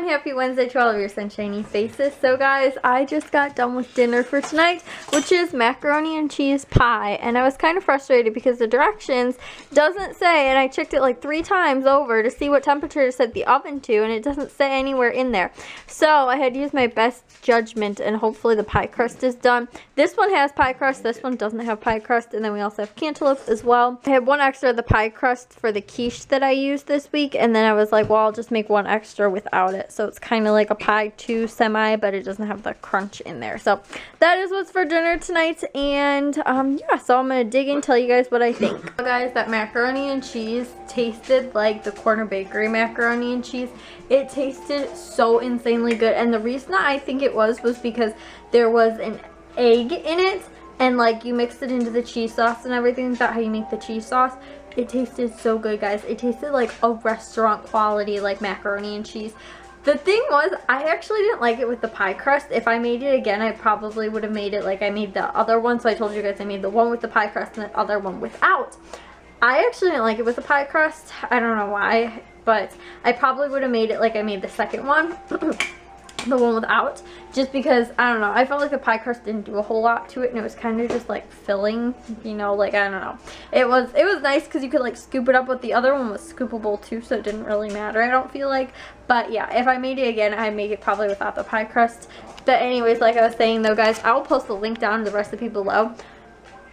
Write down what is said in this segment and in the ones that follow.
happy Wednesday to all of your sunshiny faces. So guys, I just got done with dinner for tonight, which is macaroni and cheese pie. And I was kind of frustrated because the directions doesn't say, and I checked it like 3 times over to see what temperature to set the oven to, and it doesn't say anywhere in there. So I had to use my best judgment, and hopefully the pie crust is done. This one has pie crust, this one doesn't have pie crust, and then we also have cantaloupe as well. I had one extra of the pie crust for the quiche that I used this week, and then I was like, well, I'll just make one extra without it. So it's kind of like a pie too, semi, but it doesn't have the crunch in there. So that is what's for dinner tonight, and yeah, so I'm gonna dig in, tell you guys what I think. So guys, that macaroni and cheese tasted like the Corner Bakery macaroni and cheese. It tasted so insanely good, and the reason I think it was because there was an egg in it, and like you mixed it into the cheese sauce and everything. Is that how you make the cheese sauce? It tasted so good, guys. It tasted like a restaurant quality, like macaroni and cheese. The thing was, I actually didn't like it with the pie crust. If I made it again, I probably would have made it like I made the other one. So I told you guys I made the one with the pie crust and the other one without. I actually didn't like it with the pie crust. I don't know why, but I probably would have made it like I made the second one. The one without, just because I don't know, I felt like the pie crust didn't do a whole lot to it, and it was kind of just like filling, you know, like I don't know. It was nice because you could like scoop it up, but the other one was scoopable too, so it didn't really matter, I don't feel like. But yeah, if I made it again, I'd make it probably without the pie crust. But anyways, like I was saying though, guys, I will post the link down to the recipe below.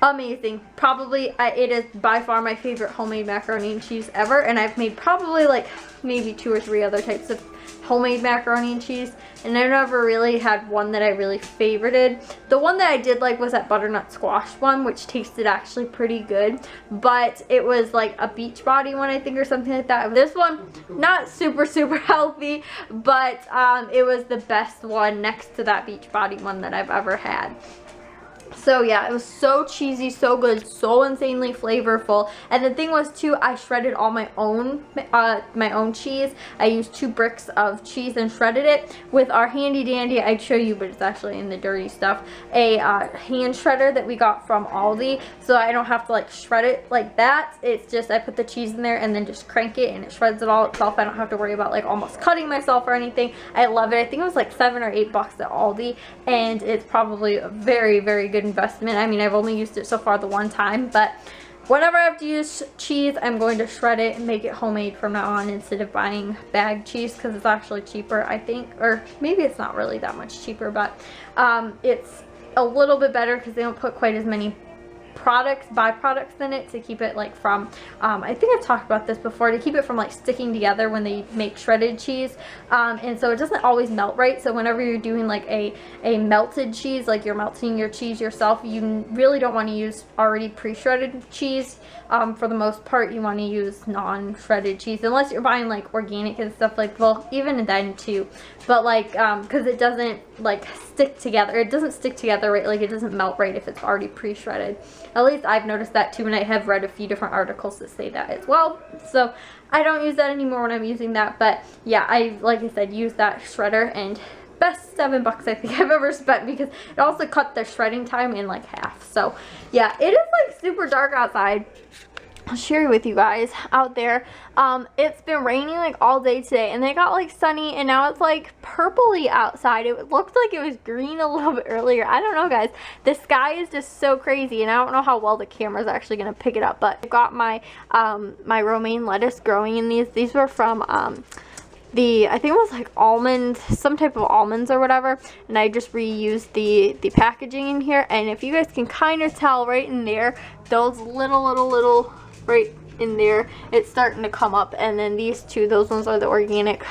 Amazing. Probably it is by far my favorite homemade macaroni and cheese ever, and I've made probably like maybe 2 or 3 other types of homemade macaroni and cheese, and I never really had one that I really favorited. The one that I did like was that butternut squash one, which tasted actually pretty good, but it was like a Beachbody one, I think, or something like that. This one, not super healthy, but it was the best one next to that Beachbody one that I've ever had. So yeah, it was so cheesy, so good, so insanely flavorful. And the thing was too, I shredded all my own cheese. I used 2 bricks of cheese and shredded it with our handy dandy, I'd show you, but it's actually in the dirty stuff, a hand shredder that we got from Aldi. So I don't have to like shred it like that. It's just I put the cheese in there and then just crank it and it shreds it all itself. I don't have to worry about like almost cutting myself or anything. I love it. I think it was like $7 or $8 at Aldi, and it's probably a very good investment. I mean, I've only used it so far the one time, but whenever I have to use cheese, I'm going to shred it and make it homemade from now on instead of buying bagged cheese, because it's actually cheaper, I think, or maybe it's not really that much cheaper, but it's a little bit better because they don't put quite as many byproducts in it to keep it like from I think I've talked about this before, to keep it from like sticking together when they make shredded cheese, and so it doesn't always melt right. So whenever you're doing like a melted cheese, like you're melting your cheese yourself, you really don't want to use already pre-shredded cheese. For the most part, you want to use non-shredded cheese unless you're buying like organic and stuff, like, well, even then too, but like because it doesn't like stick together. It doesn't stick together right, like it doesn't melt right if it's already pre-shredded. At least I've noticed that too, and I have read a few different articles that say that as well. So I don't use that anymore when I'm using that, but yeah, like I said, use that shredder, and best $7 I think I've ever spent, because it also cut the shredding time in like half. So yeah, it is like super dark outside. I'll share with you guys out there. It's been raining like all day today, and then it got like sunny, and now it's like purpley outside. It looked like it was green a little bit earlier. I don't know, guys. The sky is just so crazy, and I don't know how well the camera's actually gonna pick it up, but I've got my my romaine lettuce growing in these. These were from I think it was like almond, some type of almonds or whatever, and I just reused the packaging in here. And if you guys can kind of tell right in there, those little right in there, it's starting to come up. And then these 2, those ones are the organic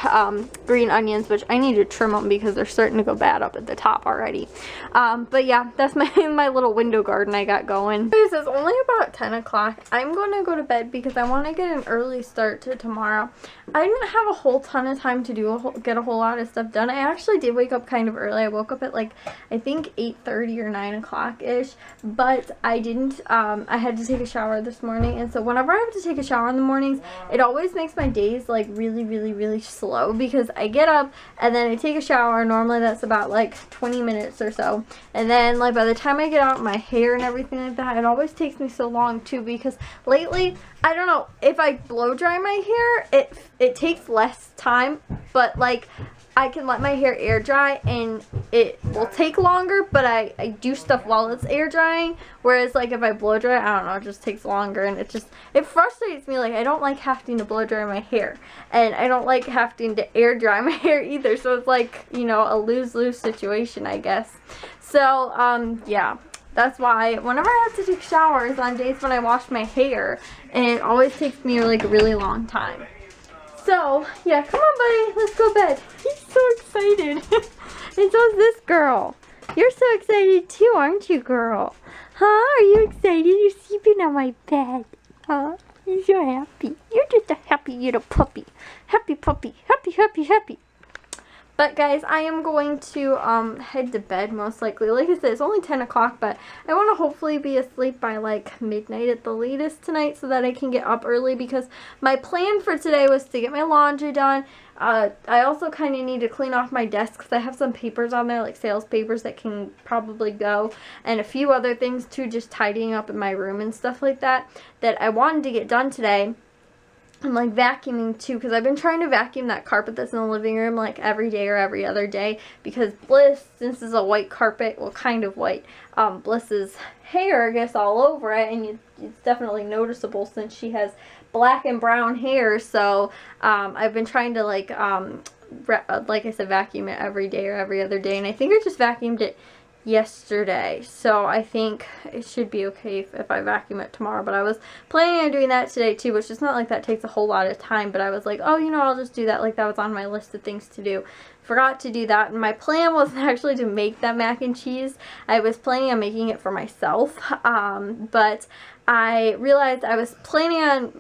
green onions, which I need to trim them because they're starting to go bad up at the top already. But yeah, that's my little window garden I got going. This is only about 10 o'clock. I'm going to go to bed because I want to get an early start to tomorrow. I didn't have a whole ton of time to get a whole lot of stuff done. I actually did wake up kind of early. I woke up at like, I think 8:30 or 9 o'clock ish, but I didn't, I had to take a shower this morning, and so whenever I have to take a shower in the mornings, it always makes my days like really slow, because I get up and then I take a shower. Normally that's about like 20 minutes or so, and then like by the time I get out my hair and everything like that, it always takes me so long too, because lately, I don't know, if I blow dry my hair, it takes less time, but like I can let my hair air dry and it will take longer, but I do stuff while it's air drying. Whereas like if I blow dry, I don't know, it just takes longer, and it frustrates me. Like I don't like having to blow dry my hair, and I don't like having to air dry my hair either. So it's like, you know, a lose-lose situation, I guess. So yeah. That's why whenever I have to take showers on days when I wash my hair, and it always takes me like a really long time. So, yeah, come on, buddy. Let's go to bed. He's so excited. And so is this girl. You're so excited too, aren't you, girl? Huh? Are you excited? You're sleeping on my bed. Huh? You're so happy. You're just a happy little puppy. Happy puppy. Happy, happy, happy. But guys, I am going to head to bed most likely. Like I said, it's only 10 o'clock, but I want to hopefully be asleep by like midnight at the latest tonight so that I can get up early, because my plan for today was to get my laundry done. I also kind of need to clean off my desk because I have some papers on there, like sales papers that can probably go, and a few other things too, just tidying up in my room and stuff like that I wanted to get done today. I'm like vacuuming too, because I've been trying to vacuum that carpet that's in the living room like every day or every other day, because Bliss, since this is a white carpet, well kind of white, Bliss's hair gets all over it, and it's definitely noticeable since she has black and brown hair. So I've been trying to like I said, vacuum it every day or every other day, and I think I just vacuumed it yesterday, so I think it should be okay if I vacuum it tomorrow. But I was planning on doing that today too, which is not like that takes a whole lot of time, but I was like, oh, you know, I'll just do that. Like that was on my list of things to do. Forgot to do that, and my plan wasn't actually to make that mac and cheese. I was planning on making it for myself, but I realized I was planning on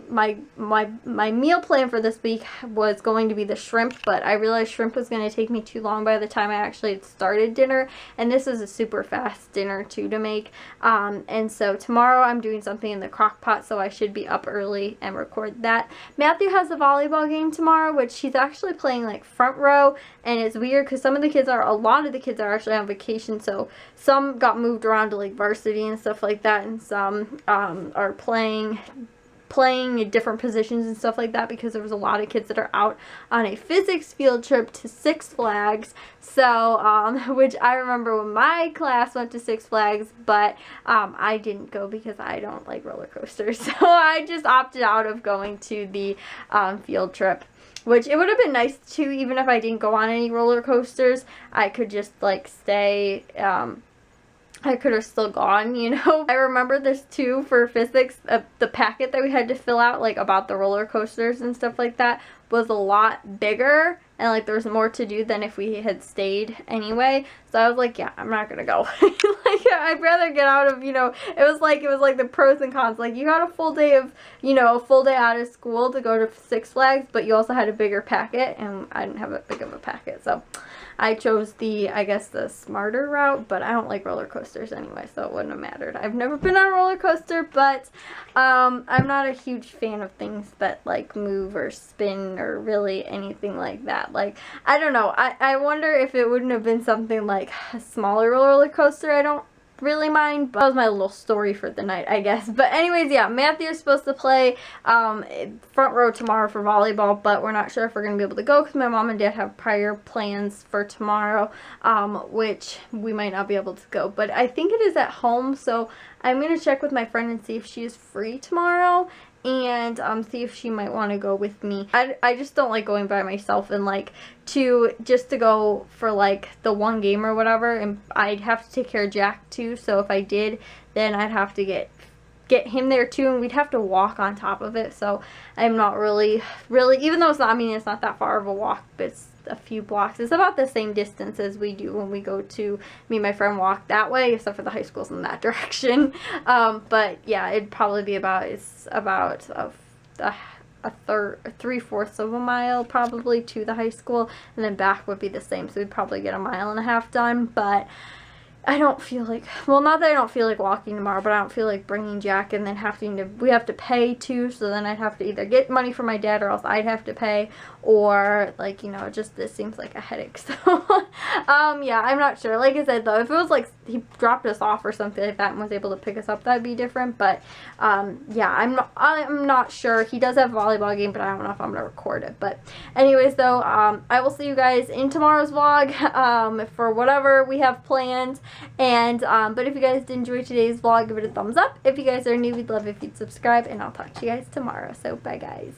my meal plan for this week was going to be the shrimp, but I realized shrimp was going to take me too long by the time I actually had started dinner, and this is a super fast dinner too to make, and so tomorrow I'm doing something in the crock pot, so I should be up early and record that. Matthew has a volleyball game tomorrow, which he's actually playing like front row, and it's weird because a lot of the kids are actually on vacation, so some got moved around to like varsity and stuff like that, and some are playing in different positions and stuff like that, because there was a lot of kids that are out on a physics field trip to Six Flags. So which I remember when my class went to Six Flags, but I didn't go because I don't like roller coasters, so I just opted out of going to the field trip. Which it would have been nice too, even if I didn't go on any roller coasters. I could just like stay, I could have still gone, you know. I remember this too for physics, the packet that we had to fill out like about the roller coasters and stuff like that was a lot bigger, and like there was more to do than if we had stayed anyway. So I was like, yeah, I'm not gonna go. Like I'd rather get out of, you know, it was like the pros and cons. Like you got a full day of, you know, a full day out of school to go to Six Flags, but you also had a bigger packet, and I didn't have a big of a packet, so I chose I guess the smarter route, but I don't like roller coasters anyway, so it wouldn't have mattered. I've never been on a roller coaster, but I'm not a huge fan of things that like move or spin or really anything like that. Like, I don't know. I wonder if it wouldn't have been something like a smaller roller coaster. I don't really mind, but that was my little story for the night, I guess. But anyways, yeah, Matthew's supposed to play front row tomorrow for volleyball, but we're not sure if we're going to be able to go because my mom and dad have prior plans for tomorrow, which we might not be able to go. But I think it is at home, so I'm going to check with my friend and see if she is free tomorrow, and see if she might want to go with me. I just don't like going by myself, and like just to go for like the one game or whatever, and I'd have to take care of Jack too, so if I did, then I'd have to get him there too, and we'd have to walk on top of it. So I'm not really, even though it's not that far of a walk, but it's a few blocks. It's about the same distance as we do when we go to, me and my friend walk that way, except for the high school's in that direction. But yeah, it'd probably be about, it's about a 3/4 of a mile probably to the high school, and then back would be the same, so we'd probably get 1.5 miles done. But I don't feel like, well, not that I don't feel like walking tomorrow, but I don't feel like bringing Jack and then we have to pay too, so then I'd have to either get money from my dad or else I'd have to pay, or like, you know, just this seems like a headache. So yeah, I'm not sure. Like I said though, if it was like he dropped us off or something like that and was able to pick us up, that'd be different. But yeah, I'm not sure. He does have a volleyball game, but I don't know if I'm gonna record it. But anyways, though, I will see you guys in tomorrow's vlog for whatever we have planned. And but if you guys did enjoy today's vlog, give it a thumbs up. If you guys are new, we'd love if you'd subscribe, and I'll talk to you guys tomorrow. So bye, guys.